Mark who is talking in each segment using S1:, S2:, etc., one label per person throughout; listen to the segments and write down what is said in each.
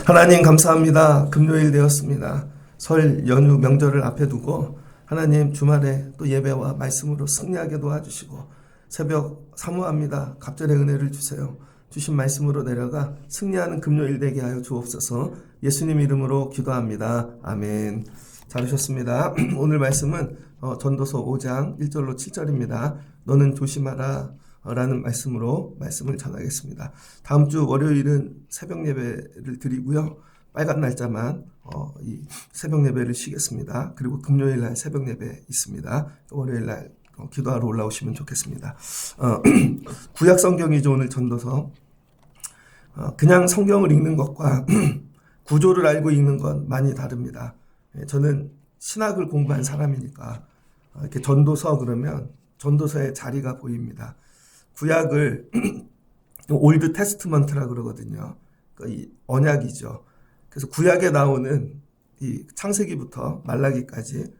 S1: 하나님 감사합니다. 금요일 되었습니다. 설 연휴 명절을 앞에 두고 하나님 주말에 또 예배와 말씀으로 승리하게 도와주시고 새벽 사모합니다. 갑절의 은혜를 주세요. 주신 말씀으로 내려가 승리하는 금요일 되게 하여 주옵소서. 예수님 이름으로 기도합니다. 아멘. 잘 오셨습니다. 오늘 말씀은 전도서 5장 1절로 7절입니다. 너는 조심하라 라는 말씀으로 말씀을 전하겠습니다. 다음 주 월요일은 새벽 예배를 드리고요. 빨간 날짜만 이 새벽 예배를 쉬겠습니다. 그리고 금요일 날 새벽 예배 있습니다. 월요일 날 기도하러 올라오시면 좋겠습니다. 구약 성경이죠. 오늘 전도서. 그냥 성경을 읽는 것과 구조를 알고 읽는 건 많이 다릅니다. 저는 신학을 공부한 사람이니까 이렇게 전도서 그러면 전도서의 자리가 보입니다. 구약을 올드 테스트먼트라 그러거든요. 이 언약이죠. 그래서 구약에 나오는 이 창세기부터 말라기까지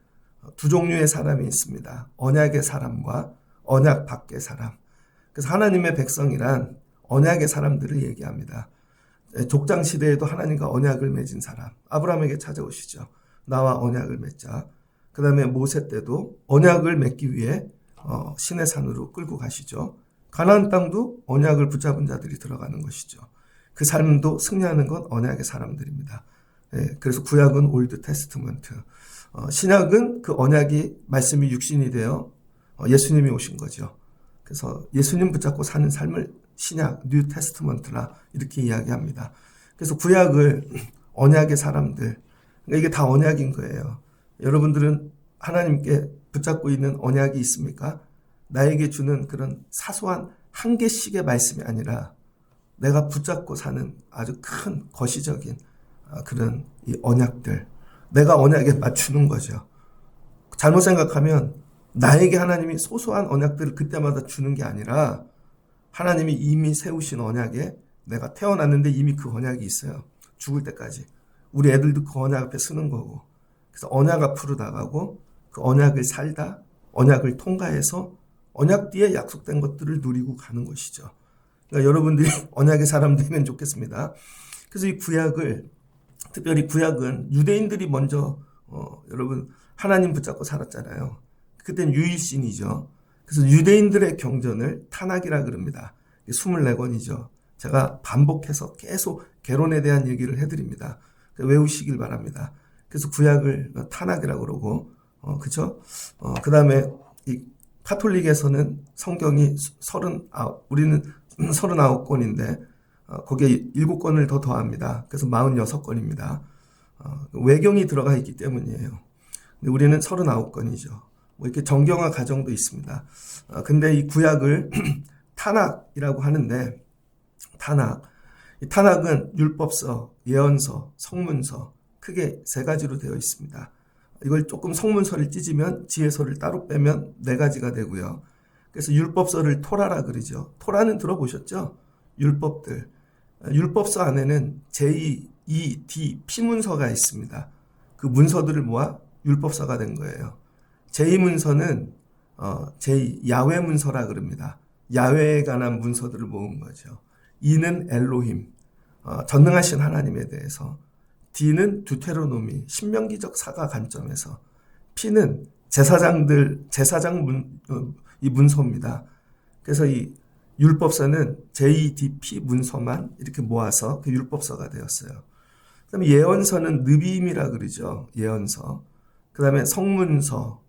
S1: 두 종류의 사람이 있습니다. 언약의 사람과 언약 밖의 사람. 그래서 하나님의 백성이란 언약의 사람들을 얘기합니다. 족장 시대에도 하나님과 언약을 맺은 사람. 아브라함에게 찾아오시죠. 나와 언약을 맺자. 그 다음에 모세 때도 언약을 맺기 위해 시내 산으로 끌고 가시죠. 가나안 땅도 언약을 붙잡은 자들이 들어가는 것이죠. 그 삶도 승리하는 건 언약의 사람들입니다. 그래서 구약은 올드 테스트먼트, 신약은 그 언약이 말씀이 육신이 되어 예수님이 오신 거죠. 그래서 예수님 붙잡고 사는 삶을 신약, 뉴 테스트먼트라 이렇게 이야기합니다. 그래서 구약을 언약의 사람들, 그러니까 이게 다 언약인 거예요. 여러분들은 하나님께 붙잡고 있는 언약이 있습니까? 나에게 주는 그런 사소한 한 개씩의 말씀이 아니라 내가 붙잡고 사는 아주 큰 거시적인 그런 이 언약들, 내가 언약에 맞추는 거죠. 잘못 생각하면 나에게 하나님이 소소한 언약들을 그때마다 주는 게 아니라 하나님이 이미 세우신 언약에 내가 태어났는데 이미 그 언약이 있어요. 죽을 때까지. 우리 애들도 그 언약 앞에 쓰는 거고. 그래서 언약 앞으로 나가고 그 언약을 살다, 언약을 통과해서 언약 뒤에 약속된 것들을 누리고 가는 것이죠. 그러니까 여러분들이 언약의 사람 되면 좋겠습니다. 그래서 이 구약을, 특별히 구약은 유대인들이 먼저 여러분 하나님 붙잡고 살았잖아요. 그때는 유일신이죠. 그래서 유대인들의 경전을 타낙이라 그럽니다. 24권이죠. 제가 반복해서 계속 개론에 대한 얘기를 해드립니다. 외우시길 바랍니다. 그래서 구약을 타낙이라고 그러고, 그쵸? 그 다음에 이 카톨릭에서는 성경이 우리는 39권인데, 거기에 7권을 더 더합니다. 그래서 46권입니다. 외경이 들어가 있기 때문이에요. 근데 우리는 39권이죠. 뭐 이렇게 정경화 과정도 있습니다. 근데 이 구약을 타낙이라고 하는데, 이 타낙은 율법서, 예언서, 성문서, 크게 세 가지로 되어 있습니다. 이걸 조금 성문서를 찢으면 지혜서를 따로 빼면 4가지가 되고요. 그래서 율법서를 토라라 그러죠. 토라는 들어보셨죠? 율법들. 율법서 안에는 제2, E, D, P문서가 있습니다. 그 문서들을 모아 율법서가 된 거예요. 제2문서는 제2 야훼 문서라 그럽니다. 야훼에 관한 문서들을 모은 거죠. E는 엘로힘, 전능하신 하나님에 대해서. D는 두테로노미, 신명기적 사가 관점에서. P는 제사장 이 문서입니다. 그래서 이 율법서는 JDP 문서만 이렇게 모아서 그 율법서가 되었어요. 그 다음에 예언서는 느비임이라 그러죠. 예언서. 그 다음에 성문서,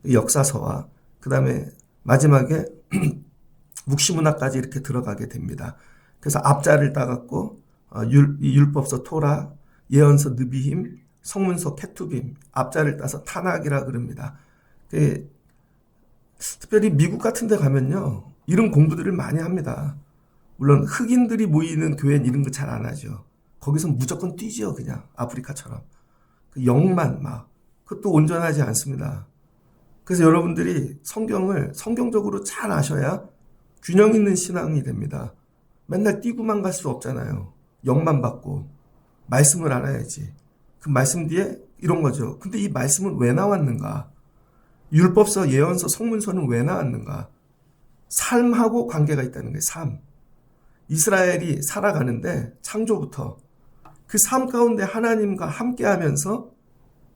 S1: 역사서와 그 다음에 마지막에 묵시문학까지 이렇게 들어가게 됩니다. 그래서 앞자를 따갖고 율법서 토라, 예언서 느비힘, 성문서 케투빔, 앞자를 따서 타낙이라 그럽니다. 특별히 미국 같은 데 가면요, 이런 공부들을 많이 합니다. 물론 흑인들이 모이는 교회는 이런 거 잘 안 하죠. 거기서 무조건 뛰죠. 그냥 아프리카처럼. 그 영만 막, 그것도 온전하지 않습니다. 그래서 여러분들이 성경을 성경적으로 잘 아셔야 균형 있는 신앙이 됩니다. 맨날 뛰고만 갈 수 없잖아요. 영만 받고 말씀을 알아야지. 그 말씀 뒤에 이런 거죠. 근데 이 말씀은 왜 나왔는가? 율법서, 예언서, 성문서는 왜 나왔는가? 삶하고 관계가 있다는 거예요. 삶. 이스라엘이 살아가는데 창조부터 그 삶 가운데 하나님과 함께 하면서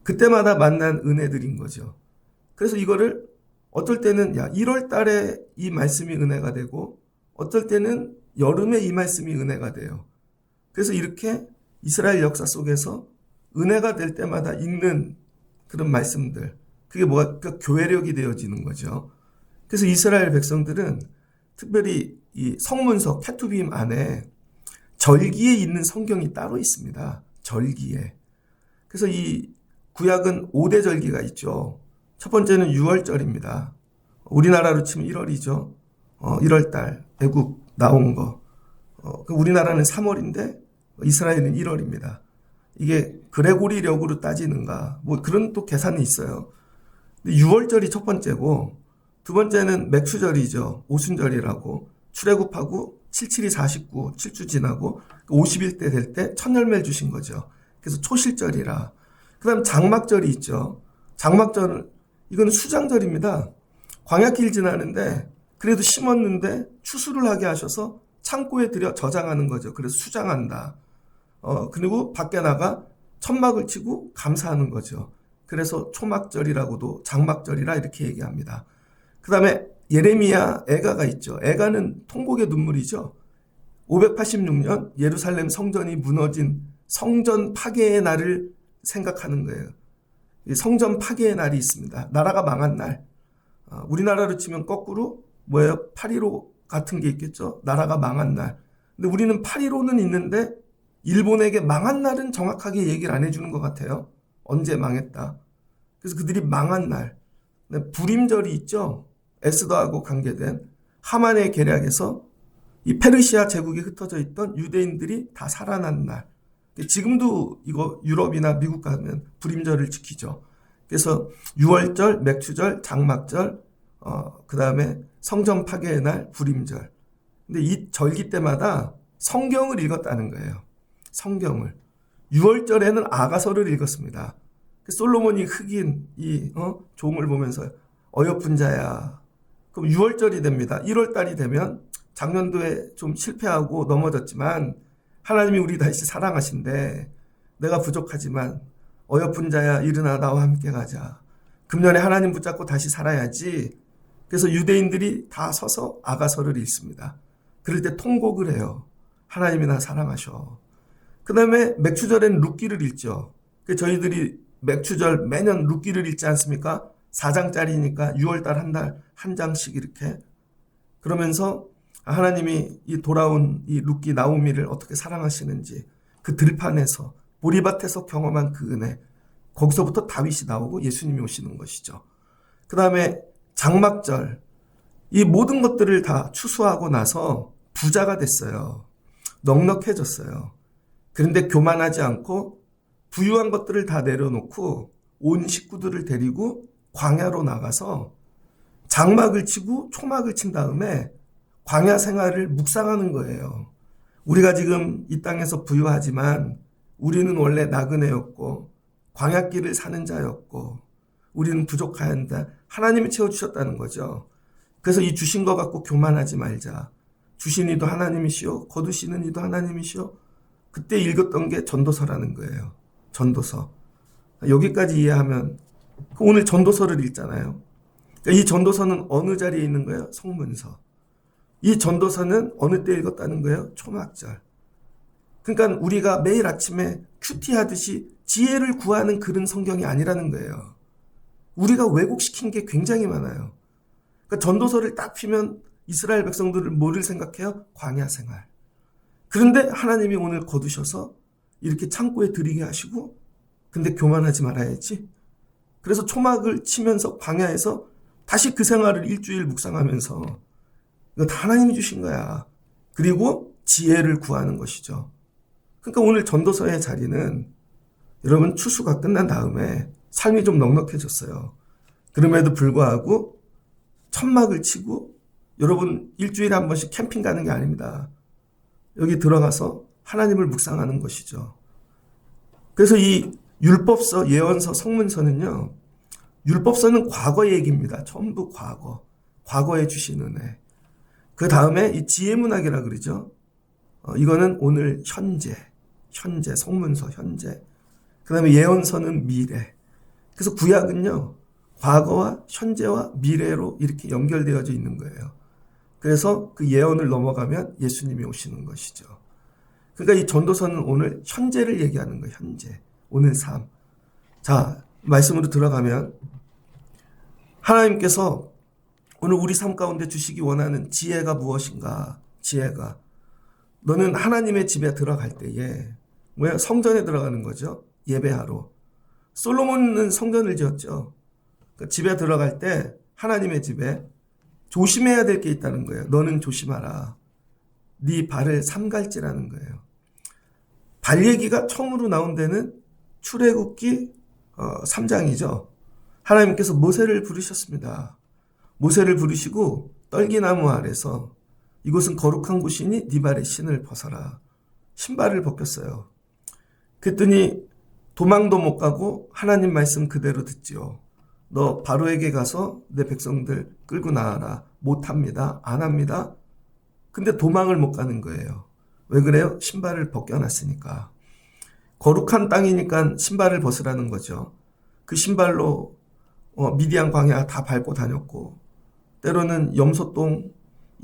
S1: 그때마다 만난 은혜들인 거죠. 그래서 이거를 어떨 때는 1월 달에 이 말씀이 은혜가 되고 어떨 때는 여름에 이 말씀이 은혜가 돼요. 그래서 이렇게 이스라엘 역사 속에서 은혜가 될 때마다 읽는 그런 말씀들, 그게 뭐가 교회력이 되어지는 거죠. 그래서 이스라엘 백성들은 특별히 이 성문서 케투빔 안에 절기에 있는 성경이 따로 있습니다. 절기에. 그래서 이 구약은 5대 절기가 있죠. 첫 번째는 6월절입니다. 우리나라로 치면 1월이죠. 1월달 애국 나온 거. 우리나라는 3월인데 이스라엘은 1월입니다. 이게 그레고리력으로 따지는가 뭐 그런 또 계산이 있어요. 6월절이 첫 번째고 두 번째는 맥추절이죠. 오순절이라고. 출애굽하고 77이 49, 7주 지나고 50일 때 될 때 첫 열매를 주신 거죠. 그래서 초실절이라. 그 다음 장막절이 있죠. 장막절은 이거는 수장절입니다. 광야길 지나는데 그래도 심었는데 추수를 하게 하셔서 창고에 들여 저장하는 거죠. 그래서 수장한다. 그리고 밖에 나가 천막을 치고 감사하는 거죠. 그래서 초막절이라고도 장막절이라 이렇게 얘기합니다. 그 다음에 예레미야 애가가 있죠. 애가는 통곡의 눈물이죠. 586년 예루살렘 성전이 무너진 성전 파괴의 날을 생각하는 거예요. 성전 파괴의 날이 있습니다. 나라가 망한 날. 우리나라로 치면 거꾸로 뭐예요? 8.15 같은 게 있겠죠. 나라가 망한 날. 근데 우리는 8.15는 있는데 일본에게 망한 날은 정확하게 얘기를 안 해주는 것 같아요. 언제 망했다. 그래서 그들이 망한 날. 불임절이 있죠. 에스더하고 관계된 하만의 계략에서 이 페르시아 제국에 흩어져 있던 유대인들이 다 살아난 날. 지금도 이거 유럽이나 미국 가면 불임절을 지키죠. 그래서 6월절, 맥추절, 장막절, 그 다음에 성전 파괴의 날, 불임절. 근데 이 절기 때마다 성경을 읽었다는 거예요. 성경을. 6월절에는 아가서를 읽었습니다. 솔로몬이 흑인 종을 보면서 어여쁜 자야. 그럼 6월절이 됩니다. 1월달이 되면 작년도에 좀 실패하고 넘어졌지만 하나님이 우리 다시 사랑하신대. 내가 부족하지만 어여쁜 자야 일어나 나와 함께 가자. 금년에 하나님 붙잡고 다시 살아야지. 그래서 유대인들이 다 서서 아가서를 읽습니다. 그럴 때 통곡을 해요. 하나님이 나 사랑하셔. 그 다음에 맥추절에는 룻기를 읽죠. 저희들이 맥추절 매년 룻기를 읽지 않습니까? 4장짜리니까 6월달 한 달 한 장씩 이렇게. 그러면서 하나님이 이 돌아온 이 룻기 나오미를 어떻게 사랑하시는지 그 들판에서 보리밭에서 경험한 그 은혜, 거기서부터 다윗이 나오고 예수님이 오시는 것이죠. 그 다음에 장막절, 이 모든 것들을 다 추수하고 나서 부자가 됐어요. 넉넉해졌어요. 그런데 교만하지 않고 부유한 것들을 다 내려놓고 온 식구들을 데리고 광야로 나가서 장막을 치고 초막을 친 다음에 광야 생활을 묵상하는 거예요. 우리가 지금 이 땅에서 부유하지만 우리는 원래 나그네였고 광야길을 사는 자였고 우리는 부족하였다. 하나님이 채워주셨다는 거죠. 그래서 이 주신 것 갖고 교만하지 말자. 주신 이도 하나님이시오. 거두시는 이도 하나님이시오. 그때 읽었던 게 전도서라는 거예요. 전도서. 여기까지 이해하면 오늘 전도서를 읽잖아요. 이 전도서는 어느 자리에 있는 거예요? 성문서. 이 전도서는 어느 때 읽었다는 거예요? 초막절. 그러니까 우리가 매일 아침에 큐티하듯이 지혜를 구하는 그런 성경이 아니라는 거예요. 우리가 왜곡시킨 게 굉장히 많아요. 그러니까 전도서를 딱 피면 이스라엘 백성들을 뭐를 생각해요? 광야 생활. 그런데 하나님이 오늘 거두셔서 이렇게 창고에 들이게 하시고 근데 교만하지 말아야지. 그래서 초막을 치면서 광야에서 다시 그 생활을 일주일 묵상하면서 이거 다 하나님이 주신 거야. 그리고 지혜를 구하는 것이죠. 그러니까 오늘 전도서의 자리는 여러분 추수가 끝난 다음에 삶이 좀 넉넉해졌어요. 그럼에도 불구하고 천막을 치고 여러분 일주일에 한 번씩 캠핑 가는 게 아닙니다. 여기 들어가서 하나님을 묵상하는 것이죠. 그래서 이 율법서, 예언서, 성문서는요. 율법서는 과거 얘기입니다. 전부 과거. 과거에 주신 은혜. 그 다음에 이 지혜문학이라 그러죠. 이거는 오늘 현재, 성문서 현재. 그 다음에 예언서는 미래. 그래서 구약은요, 과거와 현재와 미래로 이렇게 연결되어져 있는 거예요. 그래서 그 예언을 넘어가면 예수님이 오시는 것이죠. 그러니까 이 전도서는 오늘 현재를 얘기하는 거예요. 현재. 오늘 삶. 자, 말씀으로 들어가면 하나님께서 오늘 우리 삶 가운데 주시기 원하는 지혜가 무엇인가? 지혜가. 너는 하나님의 집에 들어갈 때에 뭐야? 성전에 들어가는 거죠. 예배하러. 솔로몬은 성전을 지었죠. 그러니까 집에 들어갈 때 하나님의 집에 조심해야 될 게 있다는 거예요. 너는 조심하라. 네 발을 삼갈지라는 거예요. 발 얘기가 처음으로 나온 데는 출애굽기 3장이죠. 하나님께서 모세를 부르셨습니다. 모세를 부르시고 떨기나무 아래서 이곳은 거룩한 곳이니 네 발의 신을 벗어라. 신발을 벗겼어요. 그랬더니 도망도 못 가고 하나님 말씀 그대로 듣지요. 너 바로에게 가서 내 백성들 끌고 나와라. 못합니다. 안 합니다. 근데 도망을 못 가는 거예요. 왜 그래요? 신발을 벗겨놨으니까. 거룩한 땅이니까 신발을 벗으라는 거죠. 그 신발로 미디안 광야 다 밟고 다녔고 때로는 염소똥,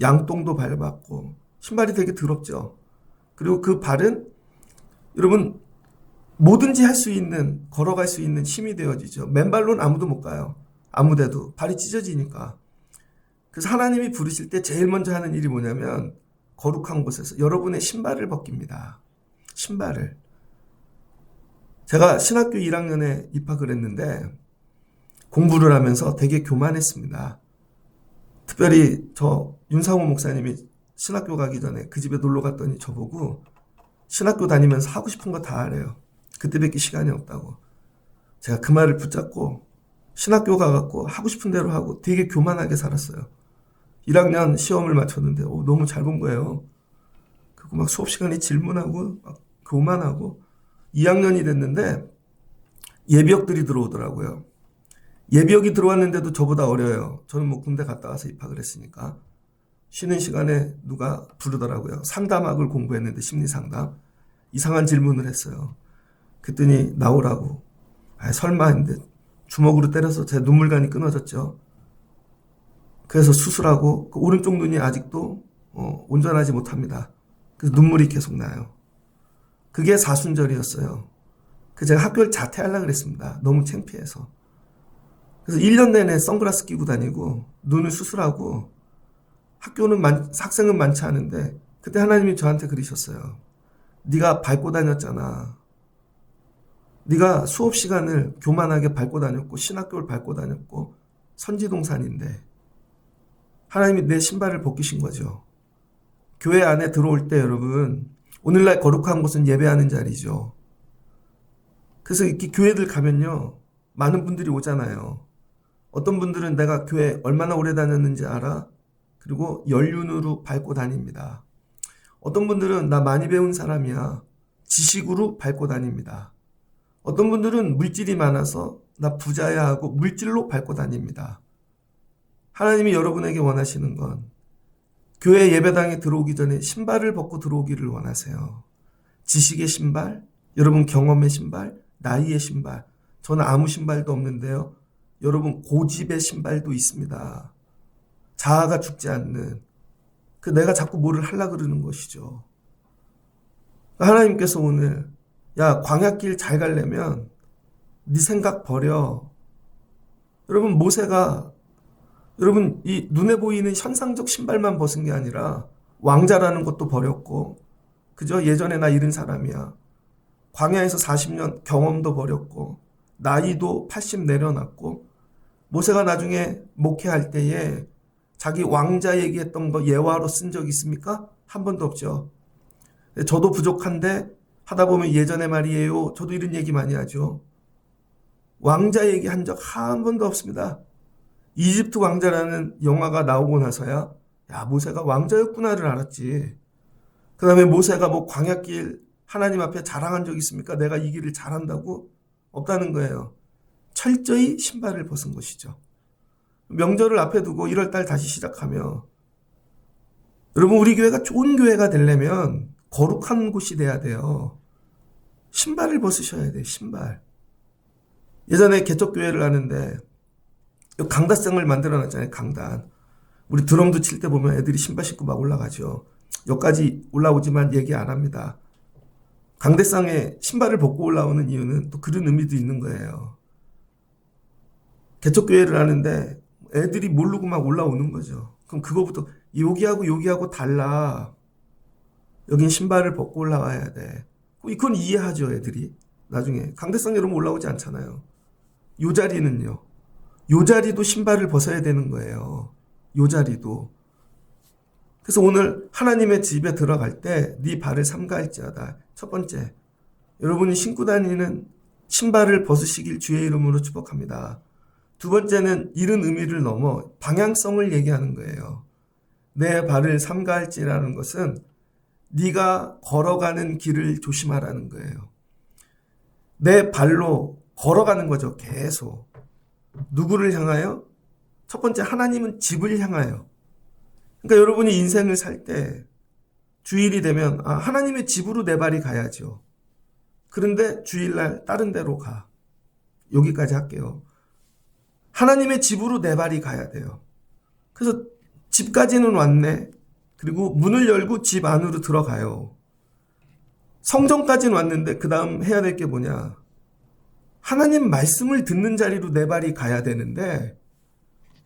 S1: 양똥도 밟았고 신발이 되게 더럽죠. 그리고 그 발은 여러분 뭐든지 할 수 있는, 걸어갈 수 있는 힘이 되어지죠. 맨발로는 아무도 못 가요. 아무데도. 발이 찢어지니까. 그래서 하나님이 부르실 때 제일 먼저 하는 일이 뭐냐면 거룩한 곳에서 여러분의 신발을 벗깁니다. 신발을. 제가 신학교 1학년에 입학을 했는데 공부를 하면서 되게 교만했습니다. 특별히 저 윤상호 목사님이 신학교 가기 전에 그 집에 놀러 갔더니 저보고 신학교 다니면서 하고 싶은 거 다 하래요. 그때밖에 시간이 없다고. 제가 그 말을 붙잡고 신학교 가갖고 하고 싶은 대로 하고 되게 교만하게 살았어요. 1학년 시험을 마쳤는데 너무 잘 본 거예요. 그리고 막 수업 시간에 질문하고 막 교만하고 2학년이 됐는데 예비역들이 들어오더라고요. 예비역이 들어왔는데도 저보다 어려요. 저는 뭐 군대 갔다 와서 입학을 했으니까. 쉬는 시간에 누가 부르더라고요. 상담학을 공부했는데 심리상담. 이상한 질문을 했어요. 그랬더니 나오라고. 설마 했는데 주먹으로 때려서 제 눈물관이 끊어졌죠. 그래서 수술하고 그 오른쪽 눈이 아직도 온전하지 못합니다. 그래서 눈물이 계속 나요. 그게 사순절이었어요. 그래서 제가 학교를 자퇴하려고 그랬습니다. 너무 창피해서. 그래서 1년 내내 선글라스 끼고 다니고 눈을 수술하고 학생은 많지 않은데 그때 하나님이 저한테 그러셨어요. 네가 밟고 다녔잖아. 네가 수업 시간을 교만하게 밟고 다녔고 신학교를 밟고 다녔고 선지동산인데 하나님이 내 신발을 벗기신 거죠. 교회 안에 들어올 때 여러분 오늘날 거룩한 곳은 예배하는 자리죠. 그래서 이렇게 교회들 가면요 많은 분들이 오잖아요. 어떤 분들은 내가 교회 얼마나 오래 다녔는지 알아? 그리고 연륜으로 밟고 다닙니다. 어떤 분들은 나 많이 배운 사람이야. 지식으로 밟고 다닙니다. 어떤 분들은 물질이 많아서 나 부자야 하고 물질로 밟고 다닙니다. 하나님이 여러분에게 원하시는 건 교회 예배당에 들어오기 전에 신발을 벗고 들어오기를 원하세요. 지식의 신발, 여러분 경험의 신발, 나이의 신발. 저는 아무 신발도 없는데요. 여러분 고집의 신발도 있습니다. 자아가 죽지 않는. 내가 자꾸 뭐를 하려고 그러는 것이죠. 하나님께서 오늘 야 광야길 잘 가려면 네 생각 버려. 여러분 모세가 여러분 이 눈에 보이는 현상적 신발만 벗은 게 아니라 왕자라는 것도 버렸고 그죠? 예전에 나 이런 사람이야. 광야에서 40년 경험도 버렸고 나이도 80 내려놨고 모세가 나중에 목회할 때에 자기 왕자 얘기했던 거 예화로 쓴 적 있습니까? 한 번도 없죠. 저도 부족한데 하다 보면 예전에 말이에요. 저도 이런 얘기 많이 하죠. 왕자 얘기한 적 한 번도 없습니다. 이집트 왕자라는 영화가 나오고 나서야 야 모세가 왕자였구나를 알았지. 그 다음에 모세가 뭐 광야길 하나님 앞에 자랑한 적 있습니까? 내가 이 길을 잘한다고? 없다는 거예요. 철저히 신발을 벗은 것이죠. 명절을 앞에 두고 1월달 다시 시작하며 여러분 우리 교회가 좋은 교회가 되려면 거룩한 곳이 돼야 돼요. 신발을 벗으셔야 돼요. 신발. 예전에 개척교회를 하는데 강다성을 만들어놨잖아요. 강단. 우리 드럼도 칠 때 보면 애들이 신발 신고 막 올라가죠. 여기까지 올라오지만 얘기 안 합니다. 강대상에 신발을 벗고 올라오는 이유는 또 그런 의미도 있는 거예요. 개척교회를 하는데 애들이 모르고 막 올라오는 거죠. 그럼 그거부터 여기하고 달라. 여긴 신발을 벗고 올라와야 돼. 이건 이해하죠, 애들이. 나중에 강대상 여러분 올라오지 않잖아요. 요 자리는요. 요 자리도 신발을 벗어야 되는 거예요. 요 자리도. 그래서 오늘 하나님의 집에 들어갈 때 네 발을 삼가할지어다. 첫 번째, 여러분이 신고 다니는 신발을 벗으시길 주의 이름으로 축복합니다. 두 번째는 이런 의미를 넘어 방향성을 얘기하는 거예요. 내 발을 삼가할지라는 것은 네가 걸어가는 길을 조심하라는 거예요. 내 발로 걸어가는 거죠. 계속. 누구를 향하여? 첫 번째, 하나님은 집을 향하여. 그러니까 여러분이 인생을 살 때 주일이 되면 하나님의 집으로 내 발이 가야죠. 그런데 주일날 다른 데로 가. 여기까지 할게요. 하나님의 집으로 내 발이 가야 돼요. 그래서 집까지는 왔네. 그리고 문을 열고 집 안으로 들어가요. 성전까지는 왔는데 그 다음 해야 될 게 뭐냐. 하나님 말씀을 듣는 자리로 내 발이 가야 되는데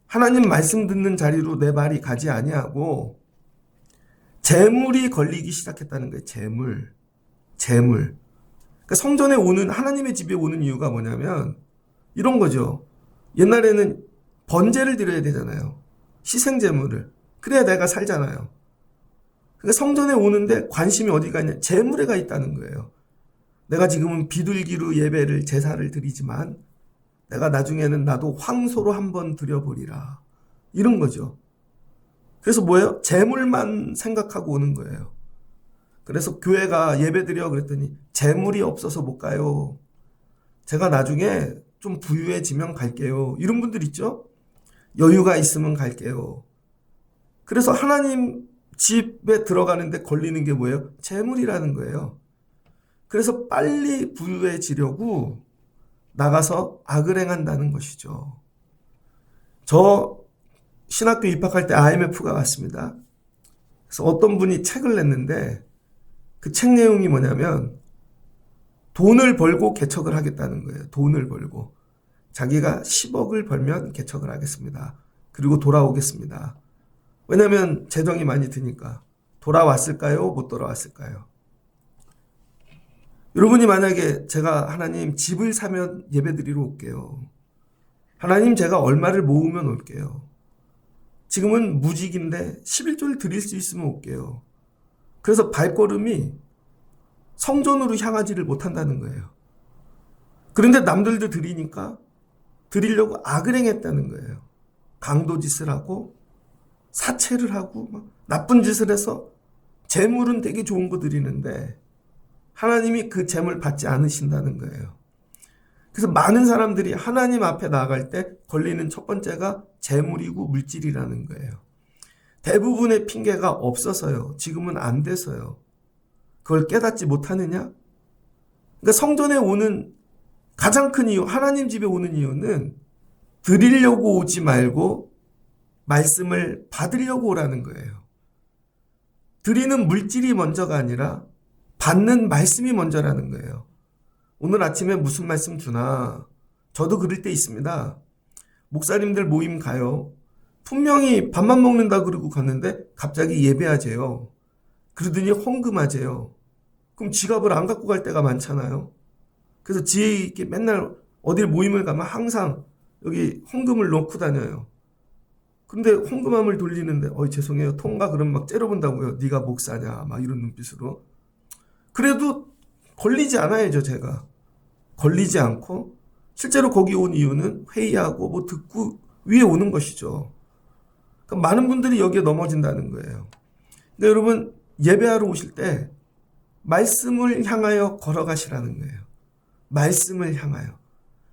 S1: 하나님 말씀 듣는 자리로 내 발이 가지 아니하고 재물이 걸리기 시작했다는 거예요. 재물. 그러니까 성전에 오는 하나님의 집에 오는 이유가 뭐냐면 이런 거죠. 옛날에는 번제를 드려야 되잖아요. 희생제물을. 그래야 내가 살잖아요. 그러니까 성전에 오는데 관심이 어디가 있냐. 재물에 가 있다는 거예요. 내가 지금은 비둘기로 예배를 제사를 드리지만 내가 나중에는 나도 황소로 한번 드려보리라. 이런 거죠. 그래서 뭐예요? 재물만 생각하고 오는 거예요. 그래서 교회가 예배 드려 그랬더니 재물이 없어서 못 가요. 제가 나중에 좀 부유해지면 갈게요. 이런 분들 있죠? 여유가 있으면 갈게요. 그래서 하나님 집에 들어가는데 걸리는 게 뭐예요? 재물이라는 거예요. 그래서 빨리 부유해지려고 나가서 악을 행한다는 것이죠. 저 신학교 입학할 때 IMF가 왔습니다. 그래서 어떤 분이 책을 냈는데 그 책 내용이 뭐냐면 돈을 벌고 개척을 하겠다는 거예요. 돈을 벌고. 자기가 10억을 벌면 개척을 하겠습니다. 그리고 돌아오겠습니다. 왜냐하면 재정이 많이 드니까. 돌아왔을까요? 못 돌아왔을까요? 여러분이 만약에 제가 하나님 집을 사면 예배드리러 올게요. 하나님 제가 얼마를 모으면 올게요. 지금은 무직인데 11조를 드릴 수 있으면 올게요. 그래서 발걸음이 성전으로 향하지를 못한다는 거예요. 그런데 남들도 드리니까 드리려고 악을 행했다는 거예요. 강도짓을 하고 사채를 하고 막 나쁜 짓을 해서 재물은 되게 좋은 거 드리는데 하나님이 그 재물 받지 않으신다는 거예요. 그래서 많은 사람들이 하나님 앞에 나아갈 때 걸리는 첫 번째가 재물이고 물질이라는 거예요. 대부분의 핑계가 없어서요. 지금은 안 돼서요. 그걸 깨닫지 못하느냐? 그러니까 성전에 오는 가장 큰 이유, 하나님 집에 오는 이유는 드리려고 오지 말고 말씀을 받으려고 오라는 거예요. 드리는 물질이 먼저가 아니라 받는 말씀이 먼저라는 거예요. 오늘 아침에 무슨 말씀 주나? 저도 그럴 때 있습니다. 목사님들 모임 가요. 분명히 밥만 먹는다 그러고 갔는데 갑자기 예배하재요. 그러더니 헌금하재요. 그럼 지갑을 안 갖고 갈 때가 많잖아요. 그래서 지혜 있게 맨날 어딜 모임을 가면 항상 여기 헌금을 넣고 다녀요. 근데 헌금함을 돌리는데 죄송해요. 통과 그럼 막 째려본다고요. 네가 목사냐 막 이런 눈빛으로. 그래도 걸리지 않아야죠. 제가. 걸리지 않고 실제로 거기 온 이유는 회의하고 뭐 듣고 위에 오는 것이죠. 그러니까 많은 분들이 여기에 넘어진다는 거예요. 근데 여러분 예배하러 오실 때 말씀을 향하여 걸어가시라는 거예요. 말씀을 향하여.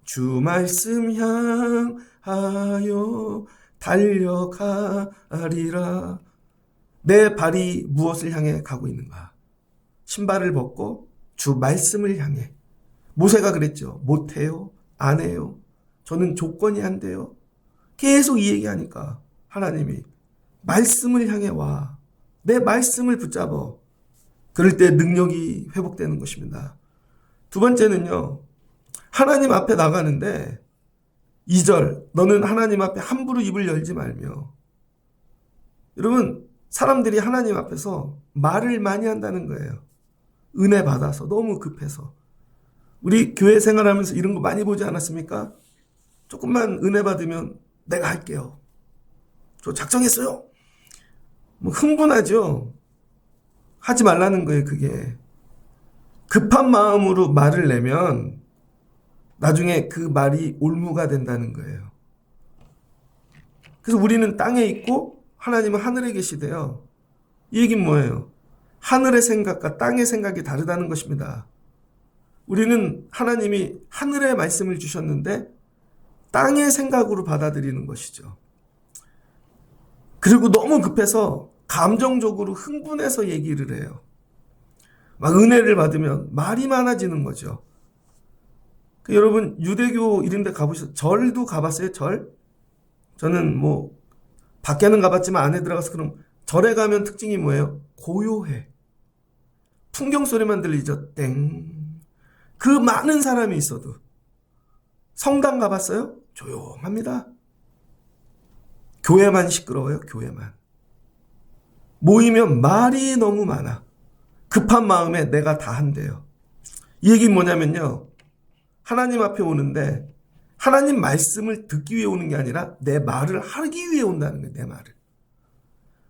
S1: 주 말씀 향하여 달려가리라. 내 발이 무엇을 향해 가고 있는가? 신발을 벗고 주 말씀을 향해. 모세가 그랬죠. 못해요. 안 해요. 저는 조건이 안 돼요. 계속 이 얘기하니까 하나님이 말씀을 향해 와. 내 말씀을 붙잡어. 그럴 때 능력이 회복되는 것입니다. 두 번째는요. 하나님 앞에 나가는데 2절 너는 하나님 앞에 함부로 입을 열지 말며. 여러분 사람들이 하나님 앞에서 말을 많이 한다는 거예요. 은혜 받아서 너무 급해서. 우리 교회 생활하면서 이런 거 많이 보지 않았습니까? 조금만 은혜 받으면 내가 할게요. 저 작정했어요. 뭐 흥분하죠. 하지 말라는 거예요. 그게. 급한 마음으로 말을 내면 나중에 그 말이 올무가 된다는 거예요. 그래서 우리는 땅에 있고 하나님은 하늘에 계시대요. 이 얘기는 뭐예요? 하늘의 생각과 땅의 생각이 다르다는 것입니다. 우리는 하나님이 하늘의 말씀을 주셨는데 땅의 생각으로 받아들이는 것이죠. 그리고 너무 급해서 감정적으로 흥분해서 얘기를 해요. 막 은혜를 받으면 말이 많아지는 거죠. 여러분 유대교 이런 데 가보셨어요? 절도 가봤어요? 절? 저는 뭐 밖에는 가봤지만 안에 들어가서 그럼 절에 가면 특징이 뭐예요? 고요해. 풍경 소리만 들리죠? 땡. 그 많은 사람이 있어도. 성당 가봤어요? 조용합니다. 교회만 시끄러워요. 교회만. 모이면 말이 너무 많아. 급한 마음에 내가 다 한대요. 이 얘기는 뭐냐면요. 하나님 앞에 오는데 하나님 말씀을 듣기 위해 오는 게 아니라 내 말을 하기 위해 온다는 거예요. 내 말을.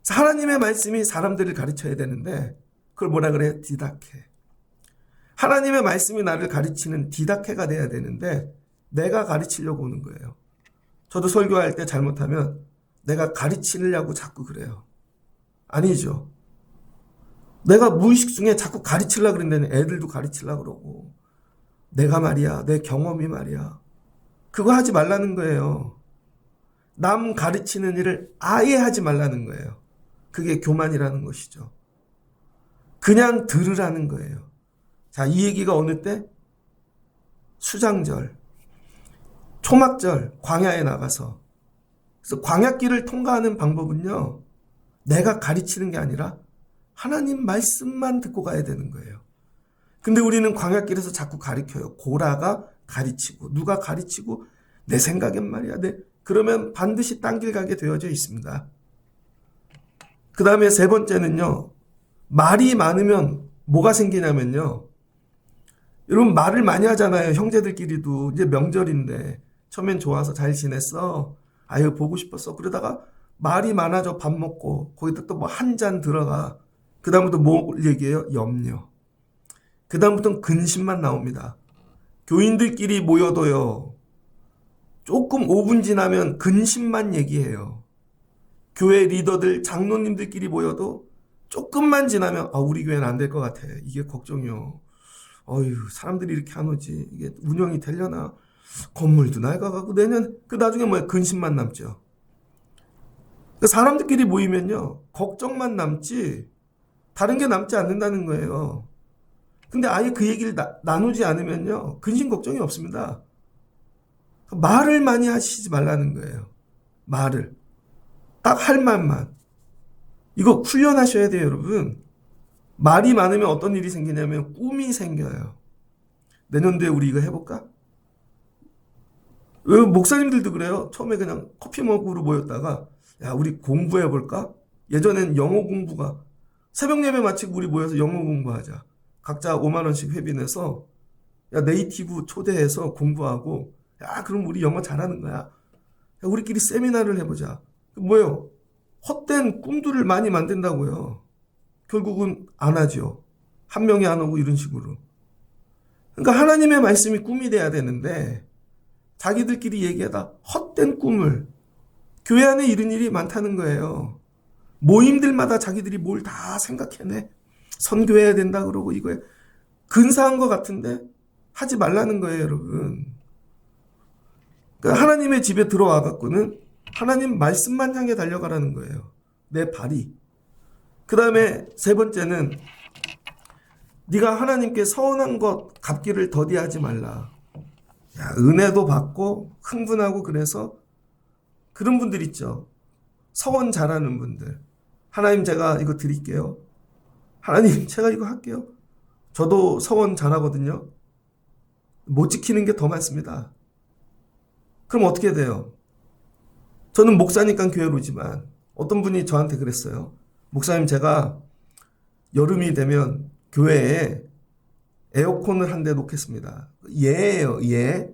S1: 하나님의 말씀이 사람들을 가르쳐야 되는데 그걸 뭐라 그래요? 디다케. 하나님의 말씀이 나를 가르치는 디다케가 돼야 되는데 내가 가르치려고 오는 거예요. 저도 설교할 때 잘못하면 내가 가르치려고 자꾸 그래요. 아니죠. 내가 무의식 중에 자꾸 가르치려고 그런다는 애들도 가르치려고 그러고 내가 말이야. 내 경험이 말이야. 그거 하지 말라는 거예요. 남 가르치는 일을 아예 하지 말라는 거예요. 그게 교만이라는 것이죠. 그냥 들으라는 거예요. 자, 이 얘기가 어느 때? 수장절, 초막절, 광야에 나가서. 그래서 광야길을 통과하는 방법은요. 내가 가르치는 게 아니라 하나님 말씀만 듣고 가야 되는 거예요. 근데 우리는 광야길에서 자꾸 가르쳐요. 고라가 가르치고 누가 가르치고 내 생각엔 말이야. 그러면 반드시 딴 길 가게 되어져 있습니다. 그 다음에 세 번째는요. 말이 많으면 뭐가 생기냐면요. 여러분 말을 많이 하잖아요. 형제들끼리도. 이제 명절인데 처음엔 좋아서 잘 지냈어. 아유 보고 싶었어. 그러다가 말이 많아져 밥 먹고 거기다 또 뭐 한 잔 들어가. 그 다음부터 뭐 얘기해요? 염려. 그 다음부터는 근심만 나옵니다. 교인들끼리 모여도요. 조금 5분 지나면 근심만 얘기해요. 교회 리더들 장로님들끼리 모여도 조금만 지나면 우리 교회는 안 될 것 같아. 이게 걱정이요. 어휴 사람들이 이렇게 안 오지. 이게 운영이 되려나. 건물도 낡아가고 내년 그 나중에 뭐야 근심만 남죠. 사람들끼리 모이면요. 걱정만 남지 다른 게 남지 않는다는 거예요. 근데 아예 그 얘기를 나누지 않으면요. 근심 걱정이 없습니다. 말을 많이 하시지 말라는 거예요. 말을. 딱 할 말만. 이거 훈련하셔야 돼요, 여러분. 말이 많으면 어떤 일이 생기냐면 꿈이 생겨요. 내년도에 우리 이거 해볼까? 목사님들도 그래요. 처음에 그냥 커피 먹으러 모였다가 야 우리 공부해볼까? 예전엔 영어 공부가 새벽 예배 마치고 우리 모여서 영어 공부하자. 각자 5만 원씩 회비 내서 야 네이티브 초대해서 공부하고 야 그럼 우리 영어 잘하는 거야. 야, 우리끼리 세미나를 해보자. 뭐예요? 헛된 꿈들을 많이 만든다고요. 결국은 안 하죠. 한 명이 안 오고 이런 식으로. 그러니까 하나님의 말씀이 꿈이 돼야 되는데 자기들끼리 얘기하다 헛된 꿈을. 교회 안에 이런 일이 많다는 거예요. 모임들마다 자기들이 뭘 다 생각해내. 선교해야 된다 그러고 이거에 근사한 것 같은데 하지 말라는 거예요, 여러분. 그러니까 하나님의 집에 들어와 갖고는 하나님 말씀만 향해 달려가라는 거예요. 내 발이. 그 다음에 세 번째는 네가 하나님께 서원한 것 갚기를 더디하지 말라. 야, 은혜도 받고 흥분하고 그래서 그런 분들 있죠. 서원 잘하는 분들. 하나님 제가 이거 드릴게요. 하나님 제가 이거 할게요. 저도 서원 잘하거든요. 못 지키는 게 더 많습니다. 그럼 어떻게 돼요? 저는 목사니까 교회로 오지만 어떤 분이 저한테 그랬어요. 목사님 제가 여름이 되면 교회에 에어컨을 한 대 놓겠습니다. 예예요. 예.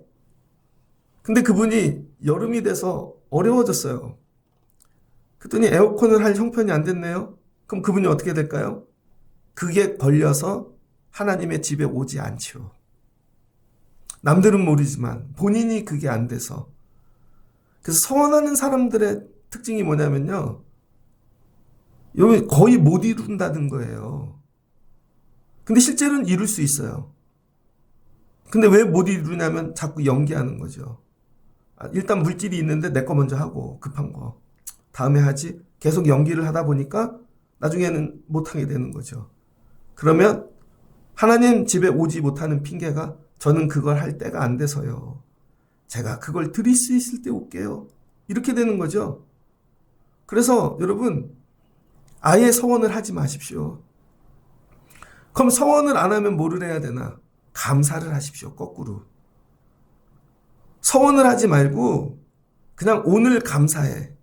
S1: 근데 그분이 여름이 돼서 어려워졌어요. 그랬더니 에어컨을 할 형편이 안 됐네요. 그럼 그분이 어떻게 될까요? 그게 걸려서 하나님의 집에 오지 않죠. 남들은 모르지만 본인이 그게 안 돼서. 그래서 서원하는 사람들의 특징이 뭐냐면요. 여기 거의 못 이룬다는 거예요. 근데 실제로는 이룰 수 있어요. 근데 왜 못 이루냐면 자꾸 연기하는 거죠. 일단 물질이 있는데 내 거 먼저 하고 급한 거. 다음에 하지. 계속 연기를 하다 보니까 나중에는 못하게 되는 거죠. 그러면 하나님 집에 오지 못하는 핑계가 저는 그걸 할 때가 안 돼서요. 제가 그걸 드릴 수 있을 때 올게요. 이렇게 되는 거죠. 그래서 여러분 아예 서원을 하지 마십시오. 그럼 서원을 안 하면 뭐를 해야 되나? 감사를 하십시오. 거꾸로. 서원을 하지 말고 그냥 오늘 감사해.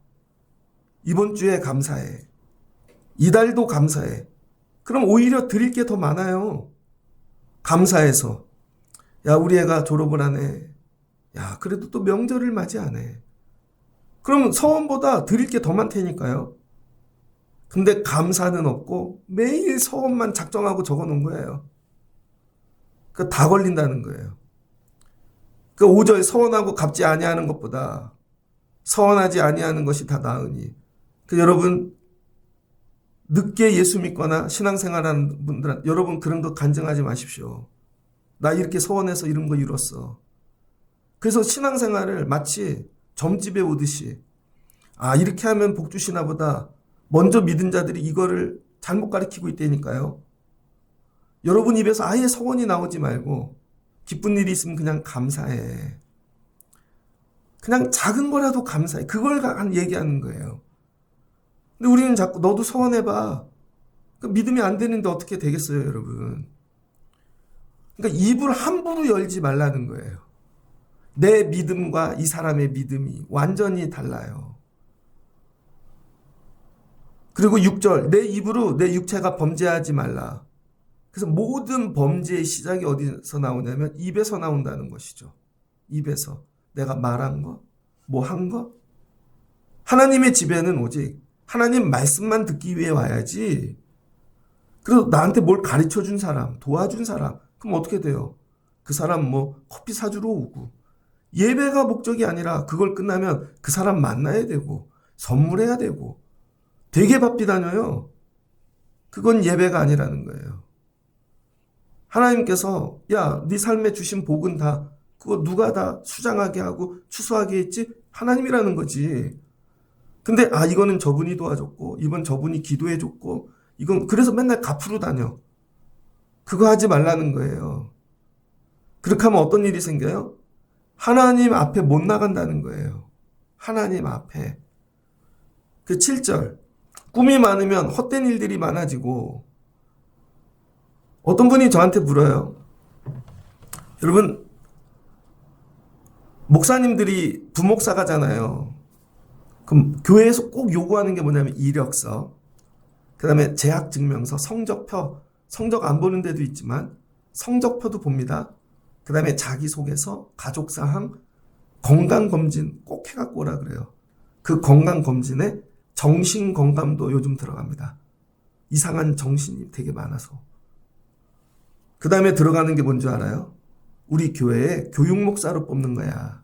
S1: 이번 주에 감사해. 이달도 감사해. 그럼 오히려 드릴 게 더 많아요. 감사해서. 야, 우리 애가 졸업을 하네. 야, 그래도 또 명절을 맞이하네. 그럼 서원보다 드릴 게 더 많다니까요. 근데 감사는 없고 매일 서원만 작정하고 적어 놓은 거예요. 그 다 걸린다는 거예요. 그 5절 서원하고 갚지 아니하는 것보다 서원하지 아니하는 것이 다 나으니. 그 여러분 늦게 예수 믿거나 신앙생활하는 분들은 여러분 그런 거 간증하지 마십시오. 나 이렇게 서원해서 이런 거 이뤘어. 그래서 신앙생활을 마치 점집에 오듯이 이렇게 하면 복 주시나 보다. 먼저 믿은 자들이 이거를 잘못 가르치고 있다니까요. 여러분 입에서 아예 서원이 나오지 말고 기쁜 일이 있으면 그냥 감사해. 그냥 작은 거라도 감사해. 그걸 얘기하는 거예요. 근데 우리는 자꾸 너도 서원해봐. 믿음이 안 되는데 어떻게 되겠어요, 여러분. 그러니까 입을 함부로 열지 말라는 거예요. 내 믿음과 이 사람의 믿음이 완전히 달라요. 그리고 6절 내 입으로 내 육체가 범죄하지 말라. 그래서 모든 범죄의 시작이 어디서 나오냐면 입에서 나온다는 것이죠. 입에서 내가 말한 거, 뭐 한 거. 하나님의 집에는 오직 하나님 말씀만 듣기 위해 와야지. 그래서 나한테 뭘 가르쳐준 사람, 도와준 사람, 그럼 어떻게 돼요? 그 사람 뭐 커피 사주러 오고. 예배가 목적이 아니라 그걸 끝나면 그 사람 만나야 되고 선물해야 되고 되게 바삐 다녀요. 그건 예배가 아니라는 거예요. 하나님께서 야, 네 삶에 주신 복은 다 그거 누가 다 수장하게 하고 추수하게 했지? 하나님이라는 거지. 근데 이거는 저분이 도와줬고 이번 저분이 기도해줬고 이건 그래서 맨날 갚으러 다녀. 그거 하지 말라는 거예요. 그렇게 하면 어떤 일이 생겨요? 하나님 앞에 못 나간다는 거예요. 하나님 앞에. 그 7절 꿈이 많으면 헛된 일들이 많아지고. 어떤 분이 저한테 물어요. 여러분 목사님들이 부목사가잖아요. 그럼 교회에서 꼭 요구하는 게 뭐냐면 이력서, 그 다음에 재학증명서, 성적표, 성적 안 보는 데도 있지만 성적표도 봅니다. 그 다음에 자기소개서, 가족사항, 건강검진 꼭 해갖고 오라 그래요. 그 건강검진에 정신건강도 요즘 들어갑니다. 이상한 정신이 되게 많아서. 그 다음에 들어가는 게 뭔지 알아요? 우리 교회에 교육목사로 뽑는 거야.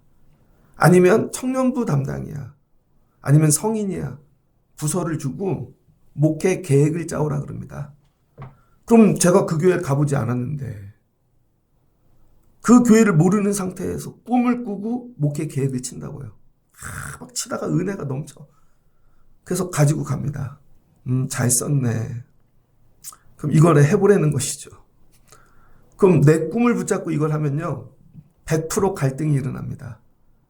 S1: 아니면 청년부 담당이야. 아니면 성인이야. 부서를 주고 목회 계획을 짜오라 그럽니다. 그럼 제가 그 교회에 가보지 않았는데 그 교회를 모르는 상태에서 꿈을 꾸고 목회 계획을 친다고요. 막 치다가 은혜가 넘쳐. 그래서 가지고 갑니다. 잘 썼네. 그럼 이걸 해보라는 것이죠. 그럼 내 꿈을 붙잡고 이걸 하면요, 100% 갈등이 일어납니다.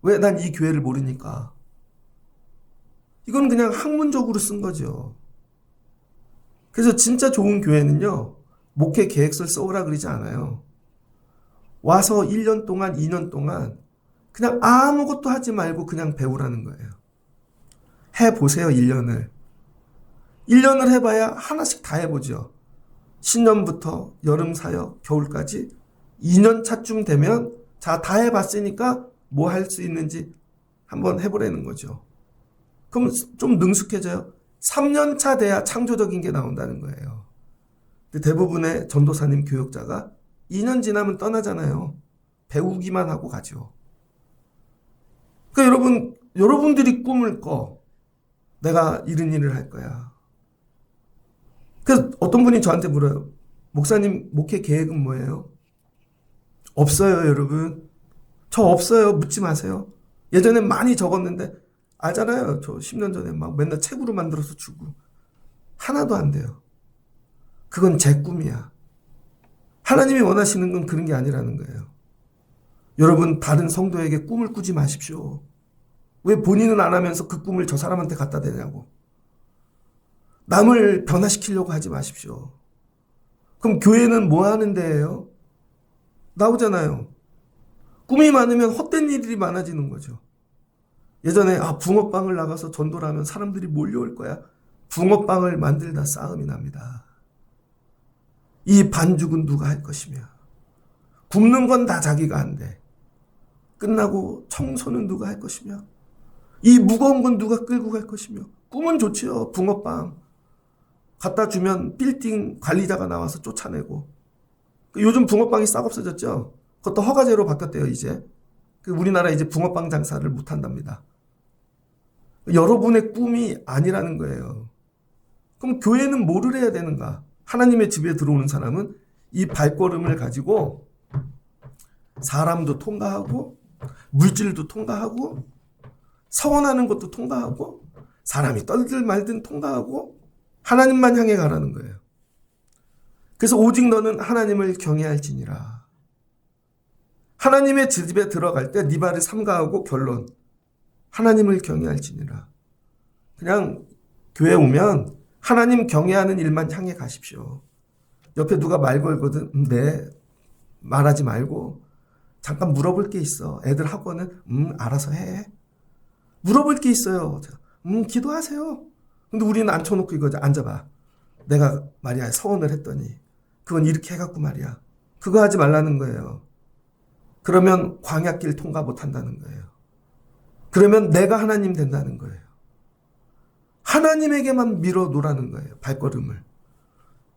S1: 왜? 난 이 교회를 모르니까. 이건 그냥 학문적으로 쓴 거죠. 그래서 진짜 좋은 교회는요, 목회 계획서를 써오라 그러지 않아요. 와서 1년 동안, 2년 동안 그냥 아무것도 하지 말고 그냥 배우라는 거예요. 해보세요, 1년을. 1년을 해봐야 하나씩 다 해보죠. 신년부터 여름 사역, 겨울까지 2년 차쯤 되면 자, 다 해봤으니까 뭐 할 수 있는지 한번 해보라는 거죠. 그럼 좀 능숙해져요. 3년 차 돼야 창조적인 게 나온다는 거예요. 근데 대부분의 전도사님 교역자가 2년 지나면 떠나잖아요. 배우기만 하고 가죠. 그러니까 여러분들이 꿈을 꿔. 내가 이런 일을 할 거야. 그래서 어떤 분이 저한테 물어요. 목사님, 목회 계획은 뭐예요? 없어요, 여러분. 저 없어요. 묻지 마세요. 예전에 많이 적었는데, 알잖아요. 저 10년 전에 막 맨날 책으로 만들어서 주고. 하나도 안 돼요. 그건 제 꿈이야. 하나님이 원하시는 건 그런 게 아니라는 거예요. 여러분, 다른 성도에게 꿈을 꾸지 마십시오. 왜 본인은 안 하면서 그 꿈을 저 사람한테 갖다 대냐고. 남을 변화시키려고 하지 마십시오. 그럼 교회는 뭐 하는 데예요? 나오잖아요. 꿈이 많으면 헛된 일이 많아지는 거죠. 예전에 붕어빵을 나가서 전도를 하면 사람들이 몰려올 거야. 붕어빵을 만들다 싸움이 납니다. 이 반죽은 누가 할 것이며, 굽는 건 다 자기가 한대. 끝나고 청소는 누가 할 것이며, 이 무거운 건 누가 끌고 갈 것이며. 꿈은 좋지요. 붕어빵 갖다 주면 빌딩 관리자가 나와서 쫓아내고. 요즘 붕어빵이 싹 없어졌죠. 그것도 허가제로 바뀌었대요, 이제. 우리나라 이제 붕어빵 장사를 못 한답니다. 여러분의 꿈이 아니라는 거예요. 그럼 교회는 뭐를 해야 되는가? 하나님의 집에 들어오는 사람은 이 발걸음을 가지고 사람도 통과하고 물질도 통과하고 서원하는 것도 통과하고 사람이 떨든 말든 통과하고 하나님만 향해 가라는 거예요. 그래서 오직 너는 하나님을 경외할지니라. 하나님의 집에 들어갈 때 네 발을 삼가하고 결론. 하나님을 경외할지니라. 그냥 교회 오면 하나님 경외하는 일만 향해 가십시오. 옆에 누가 말 걸거든. 네, 말하지 말고 잠깐 물어볼 게 있어. 애들 학원은 알아서 해. 물어볼 게 있어요. 기도하세요. 근데 우리는 앉혀놓고 이거 앉아봐. 내가 말이야 서원을 했더니 그건 이렇게 해갖고 말이야. 그거 하지 말라는 거예요. 그러면 광야길 통과 못한다는 거예요. 그러면 내가 하나님 된다는 거예요. 하나님에게만 밀어 놓으라는 거예요. 발걸음을.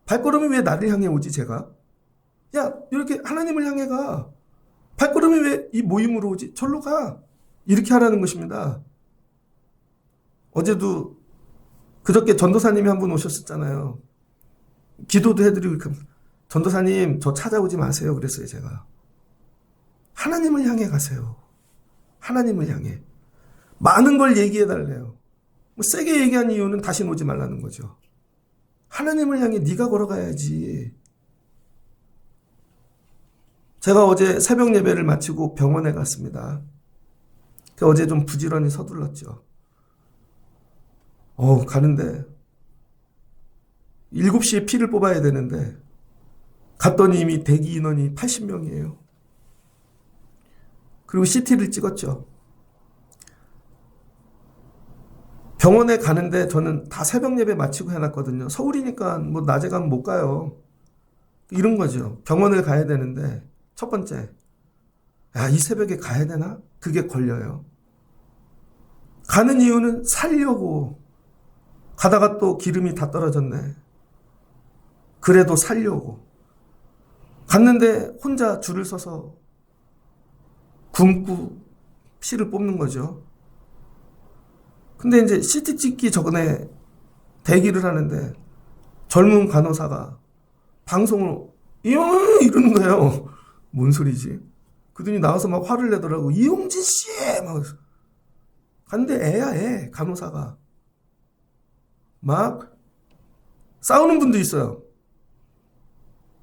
S1: 발걸음이 왜 나를 향해 오지 제가? 야 이렇게 하나님을 향해 가. 발걸음이 왜 이 모임으로 오지? 절로 가. 이렇게 하라는 것입니다. 어제도 그저께 전도사님이 한 분 오셨었잖아요. 기도도 해드리고 전도사님 저 찾아오지 마세요. 그랬어요 제가. 하나님을 향해 가세요. 하나님을 향해. 많은 걸 얘기해달래요. 세게 얘기한 이유는 다시 오지 말라는 거죠. 하나님을 향해 네가 걸어가야지. 제가 어제 새벽 예배를 마치고 병원에 갔습니다. 어제 좀 부지런히 서둘렀죠. 가는데 7시에 피를 뽑아야 되는데 갔더니 이미 대기 인원이 80명이에요. 그리고 CT를 찍었죠. 병원에 가는데 저는 다 새벽 예배 마치고 해놨거든요. 서울이니까 뭐 낮에 가면 못 가요. 이런 거죠. 병원을 가야 되는데 첫 번째, 이 새벽에 가야 되나? 그게 걸려요. 가는 이유는 살려고. 가다가 또 기름이 다 떨어졌네. 그래도 살려고. 갔는데 혼자 줄을 서서 굶고 피를 뽑는 거죠. 근데 이제 CT 찍기 전에 대기를 하는데 젊은 간호사가 방송을 이러는 거예요. 뭔 소리지? 그들이 나와서 막 화를 내더라고. 이용진 씨! 막. 근데 애야, 애. 간호사가. 막 싸우는 분도 있어요.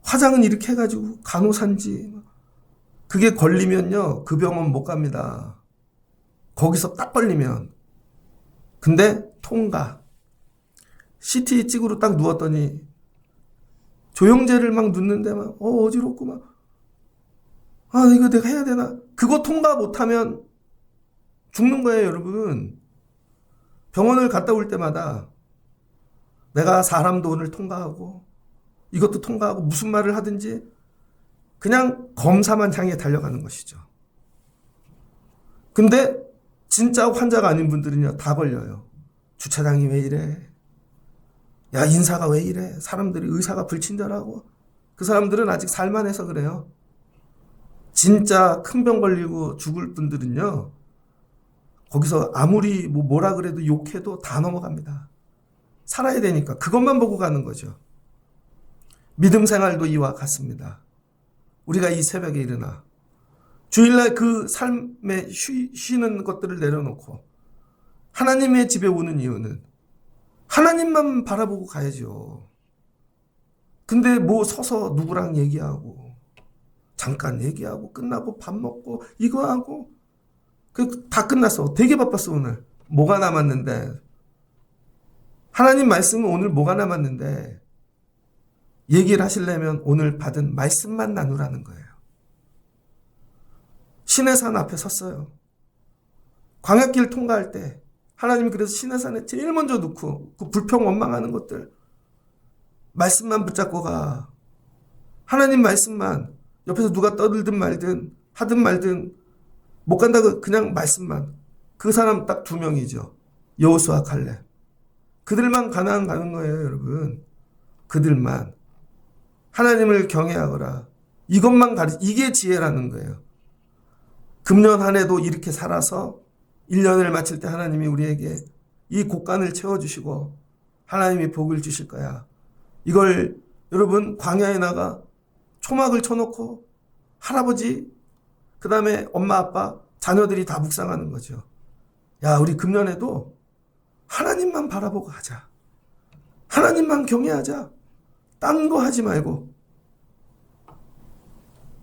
S1: 화장은 이렇게 해가지고 간호사인지 그게 걸리면요 그 병원 못 갑니다. 거기서 딱 걸리면. 근데 통과. CT 찍으러 딱 누웠더니 조영제를 막 눕는데 막 어지럽고 막 이거 내가 해야 되나? 그거 통과 못하면 죽는 거예요, 여러분. 병원을 갔다 올 때마다 내가 사람도 오늘 통과하고 이것도 통과하고 무슨 말을 하든지 그냥 검사만 향해 달려가는 것이죠. 근데 진짜 환자가 아닌 분들은요 다 걸려요. 주차장이 왜 이래? 야, 인사가 왜 이래? 사람들이 의사가 불친절하고. 그 사람들은 아직 살만해서 그래요. 진짜 큰 병 걸리고 죽을 분들은요 거기서 아무리 뭐라 그래도 욕해도 다 넘어갑니다. 살아야 되니까 그것만 보고 가는 거죠. 믿음 생활도 이와 같습니다. 우리가 이 새벽에 일어나 주일날 그 삶에 쉬는 것들을 내려놓고 하나님의 집에 오는 이유는 하나님만 바라보고 가야죠. 근데 뭐 서서 누구랑 얘기하고 잠깐 얘기하고 끝나고 밥 먹고 이거 하고 다 끝났어. 되게 바빴어 오늘. 뭐가 남았는데 하나님 말씀은 오늘 뭐가 남았는데 얘기를 하시려면 오늘 받은 말씀만 나누라는 거예요. 시내산 앞에 섰어요. 광야길 통과할 때 하나님이 그래서 시내산에 제일 먼저 놓고 그 불평 원망하는 것들 말씀만 붙잡고 가. 하나님 말씀만. 옆에서 누가 떠들든 말든 하든 말든 못 간다고 그냥 말씀만. 그 사람 딱 2명이죠. 여호수아 칼렙. 그들만 가나안 가는 거예요, 여러분. 그들만. 하나님을 경외하거라. 이것만 이게 지혜라는 거예요. 금년 한 해도 이렇게 살아서 1년을 마칠 때 하나님이 우리에게 이 곳간을 채워주시고 하나님이 복을 주실 거야. 이걸 여러분 광야에 나가 초막을 쳐놓고 할아버지 그 다음에 엄마 아빠 자녀들이 다 묵상하는 거죠. 야, 우리 금년에도 하나님만 바라보고 하자. 하나님만 경외하자. 딴 거 하지 말고.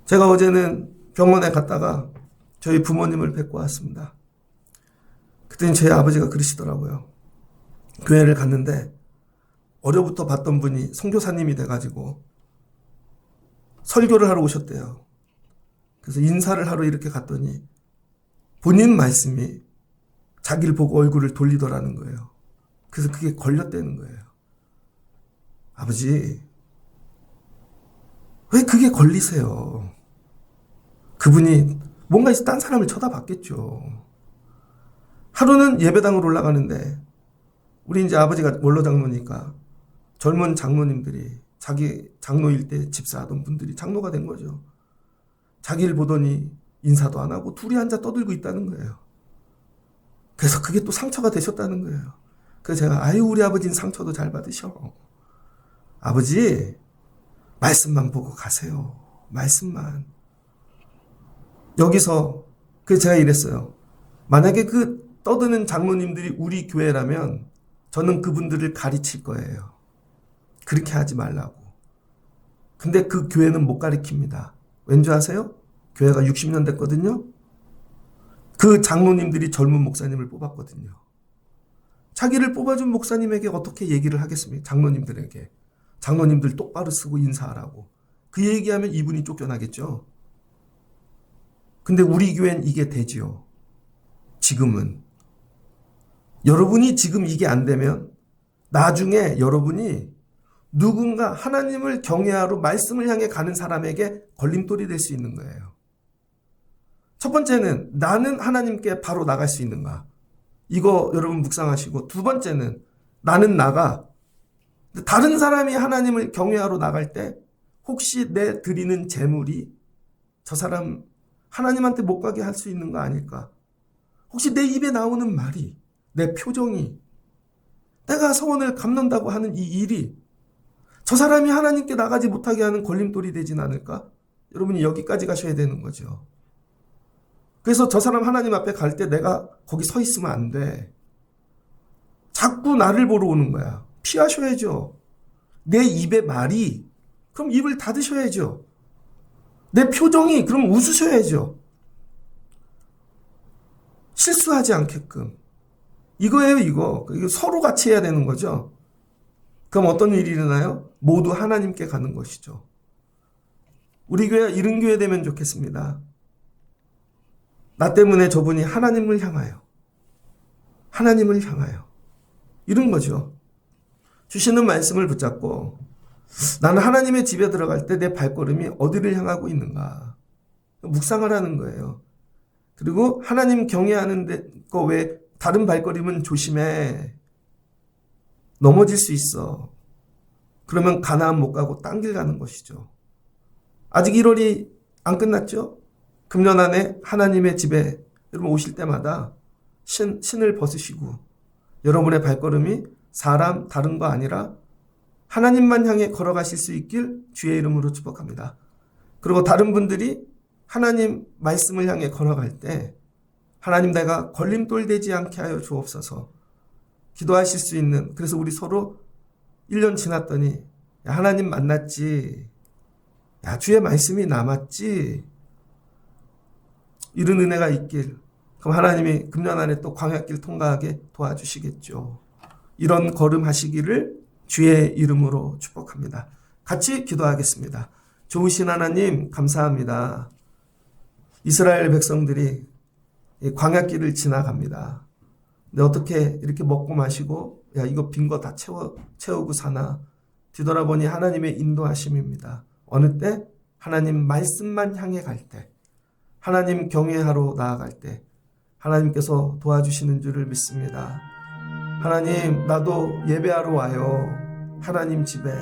S1: 제가 어제는 병원에 갔다가 저희 부모님을 뵙고 왔습니다. 그때는 제 아버지가 그러시더라고요. 교회를 갔는데 어려부터 봤던 분이 선교사님이 돼가지고 설교를 하러 오셨대요. 그래서 인사를 하러 이렇게 갔더니 본인 말씀이 자기를 보고 얼굴을 돌리더라는 거예요. 그래서 그게 걸렸다는 거예요. 아버지, 왜 그게 걸리세요? 그분이 뭔가 딴 사람을 쳐다봤겠죠. 하루는 예배당으로 올라가는데 우리 이제 아버지가 원로 장로니까 젊은 장로님들이 자기 장로일 때 집사하던 분들이 장로가 된 거죠. 자기를 보더니 인사도 안 하고 둘이 앉아 떠들고 있다는 거예요. 그래서 그게 또 상처가 되셨다는 거예요. 그래서 제가 아유 우리 아버지는 상처도 잘 받으셔. 아버지 말씀만 보고 가세요. 말씀만. 여기서 그래서 제가 이랬어요. 만약에 그 떠드는 장로님들이 우리 교회라면 저는 그분들을 가르칠 거예요. 그렇게 하지 말라고. 근데 그 교회는 못 가르칩니다. 왠지 아세요? 교회가 60년 됐거든요. 그 장로님들이 젊은 목사님을 뽑았거든요. 자기를 뽑아준 목사님에게 어떻게 얘기를 하겠습니까? 장로님들에게. 장로님들 똑바로 쓰고 인사하라고. 그 얘기하면 이분이 쫓겨나겠죠. 근데 우리 교회는 이게 되지요. 지금은. 여러분이 지금 이게 안 되면 나중에 여러분이 누군가 하나님을 경외하러 말씀을 향해 가는 사람에게 걸림돌이 될 수 있는 거예요. 첫 번째는 나는 하나님께 바로 나갈 수 있는가. 이거 여러분 묵상하시고 두 번째는 나는 나가. 다른 사람이 하나님을 경외하러 나갈 때 혹시 내 드리는 재물이 저 사람 하나님한테 못 가게 할 수 있는 거 아닐까. 혹시 내 입에 나오는 말이 내 표정이 내가 서원을 갚는다고 하는 이 일이 저 사람이 하나님께 나가지 못하게 하는 걸림돌이 되진 않을까? 여러분이 여기까지 가셔야 되는 거죠. 그래서 저 사람 하나님 앞에 갈 때 내가 거기 서 있으면 안 돼. 자꾸 나를 보러 오는 거야. 피하셔야죠. 내 입의 말이 그럼 입을 닫으셔야죠. 내 표정이 그럼 웃으셔야죠. 실수하지 않게끔. 이거예요, 이거. 이거 서로 같이 해야 되는 거죠. 그럼 어떤 일이 일어나요? 모두 하나님께 가는 것이죠. 우리 교회가 이런 교회 되면 좋겠습니다. 나 때문에 저분이 하나님을 향하여 이런 거죠. 주시는 말씀을 붙잡고 나는 하나님의 집에 들어갈 때 내 발걸음이 어디를 향하고 있는가 묵상을 하는 거예요. 그리고 하나님 경외하는 거 외에 다른 발걸음은 조심해. 넘어질 수 있어. 그러면 가나안 못 가고 딴 길 가는 것이죠. 아직 1월이 안 끝났죠? 금년 안에 하나님의 집에 여러분 오실 때마다 신을 벗으시고 여러분의 발걸음이 사람 다른 거 아니라 하나님만 향해 걸어가실 수 있길 주의 이름으로 축복합니다. 그리고 다른 분들이 하나님 말씀을 향해 걸어갈 때 하나님 내가 걸림돌 되지 않게 하여 주옵소서 기도하실 수 있는, 그래서 우리 서로 1년 지났더니 야, 하나님 만났지, 야, 주의 말씀이 남았지, 이런 은혜가 있길, 그럼 하나님이 금년 안에 또 광야길 통과하게 도와주시겠죠. 이런 걸음 하시기를 주의 이름으로 축복합니다. 같이 기도하겠습니다. 좋으신 하나님 감사합니다. 이스라엘 백성들이 광야길을 지나갑니다. 근데 어떻게 이렇게 먹고 마시고 야 이거 빈 거 다 채우고 사나, 뒤돌아보니 하나님의 인도하심입니다. 어느 때? 하나님 말씀만 향해 갈 때, 하나님 경외하러 나아갈 때 하나님께서 도와주시는 줄을 믿습니다. 하나님 나도 예배하러 와요. 하나님 집에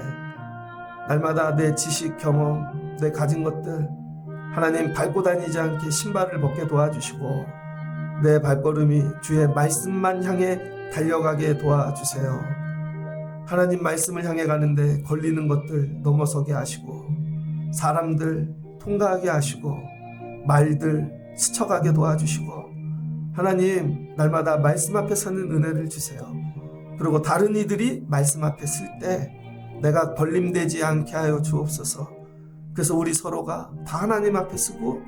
S1: 날마다 내 지식 경험 내 가진 것들 하나님 밟고 다니지 않게 신발을 벗게 도와주시고 내 발걸음이 주의 말씀만 향해 달려가게 도와주세요. 하나님 말씀을 향해 가는데 걸리는 것들 넘어서게 하시고 사람들 통과하게 하시고 말들 스쳐가게 도와주시고 하나님 날마다 말씀 앞에 서는 은혜를 주세요. 그리고 다른 이들이 말씀 앞에 쓸 때 내가 걸림되지 않게 하여 주옵소서. 그래서 우리 서로가 다 하나님 앞에 쓰고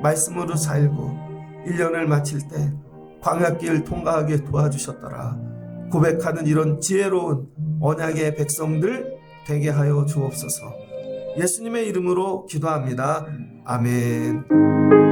S1: 말씀으로 살고 1년을 마칠 때 광야길 통과하게 도와주셨더라 고백하는 이런 지혜로운 언약의 백성들 되게 하여 주옵소서. 예수님의 이름으로 기도합니다. 아멘.